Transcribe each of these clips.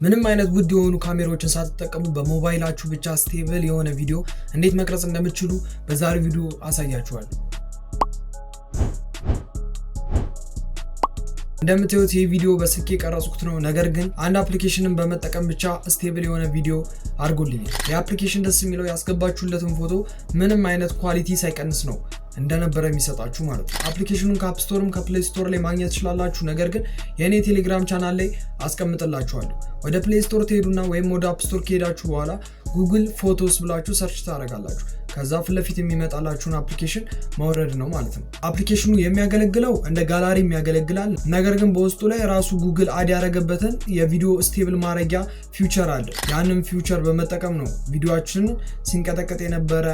ምንም አይነት ውድ የሆኑ ካሜራዎችን ሳትጠቀሙ በሞባይላችሁ ብቻ ስቴብል የሆነ ቪዲዮ እንዴት መቅረጽ እንደምትችሉ በዛሬው ቪዲዮ አሳያችኋለሁ። እንደምታዩት ይህ ቪዲዮ በስልኬ የቀረጽኩት ነው። ነገር ግን አንድ አፕሊኬሽንን በመጠቀም ብቻ ስቴብል የሆነ ቪዲዮ አድርጎልኛል። የአፕሊኬሽን ደስ የሚለው ያስገባችሁለትን ፎቶ ምንም አይነት ኳሊቲ ሳይቀንስ ነው እንደነበረ የሚሰጣችሁ ማለት ነው። አፕሊኬሽኑን ከአፕ ስቶርም ከፕሌይ ስቶር ላይ ማግኘት ትችላላችሁ። ነገር ግን የኔ ቴሌግራም ቻናል ላይ አስቀምጥላችኋለሁ። ወደ ፕሌይ ስቶር ትሄዱና ወይም ወደ አፕ ስቶር ከሄዳችሁ በኋላ ጉግል ፎቶስ ብላችሁ ሰርች ታደርጋላችሁ። ከዛ ፊት ለፊት የሚመጣላችሁን አፕሊኬሽን ማውረድ ነው ማለት ነው። አፕሊኬሽኑ የሚያገለግለው እንደ ጋላሪ የሚያገለግላል። ነገር ግን በውስጡ ላይ ራሱ ጉግል አድ ያደረገበትን የቪዲዮ ስቴብል ማድረጊያ ፊውቸር አለ። ያንን ፊውቸር በመጠቀም ነው ቪዲዮአችንን ሲንቀጠቀጥ የነበረ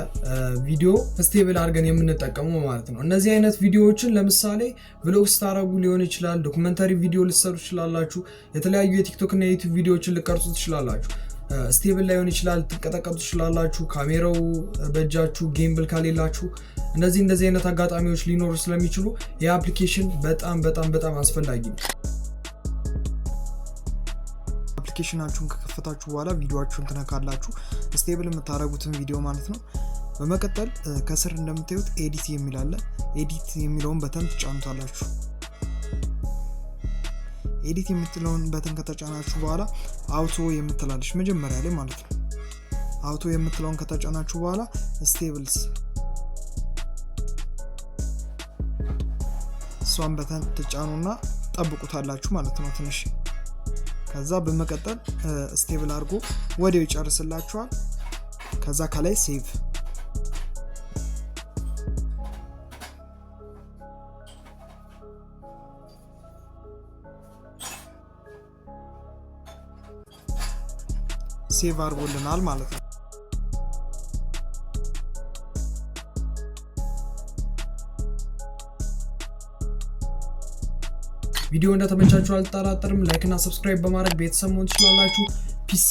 ቪዲዮ ስቴብል አድርገን የምንጠቀመው ማለት ነው። እነዚህ አይነት ቪዲዮዎችን ለምሳሌ ቭሎግ ስታረጉ ሊሆን ይችላል፣ ዶክመንታሪ ቪዲዮ ልትሰሩ ትችላላችሁ፣ የተለያዩ የቲክቶክ እና የዩቲዩብ ቪዲዮዎችን ልትቀርጹ ትችላላችሁ። ስቴብል ላይሆን ይችላል፣ ትቀጠቀጡ ትችላላችሁ። ካሜራው በእጃችሁ ጌምብል ካሌላችሁ እንደዚህ አይነት አጋጣሚዎች ሊኖሩ ስለሚችሉ የአፕሊኬሽን በጣም አስፈላጊ ነው። አፕሊኬሽናችሁን ከከፈታችሁ በኋላ ቪዲዮአችሁን ትነካላችሁ፣ ስቴብል የምታደርጉትን ቪዲዮ ማለት ነው። በመቀጠል ከስር እንደምታዩት ኤዲት የሚል አለ። ኤዲት የሚለውን በተን ትጫኑታላችሁ። ኤዲት የምትለውን በተን ከተጫናችሁ በኋላ አውቶ የምትላለች መጀመሪያ ላይ ማለት ነው። አውቶ የምትለውን ከተጫናችሁ በኋላ ስቴብልስ እሷን በተን ትጫኑና ጠብቁታላችሁ ማለት ነው ትንሽ። ከዛ በመቀጠል ስቴብል አድርጎ ወዲያው ይጨርስላችኋል። ከዛ ከላይ ሴቭ ሴቭ አድርጎልናል ማለት ነው። ቪዲዮ እንደተመቻችሁ አልጠራጠርም። ላይክ እና ሰብስክራይብ በማድረግ ቤተሰብ መሆን ትችላላችሁ። ፒስ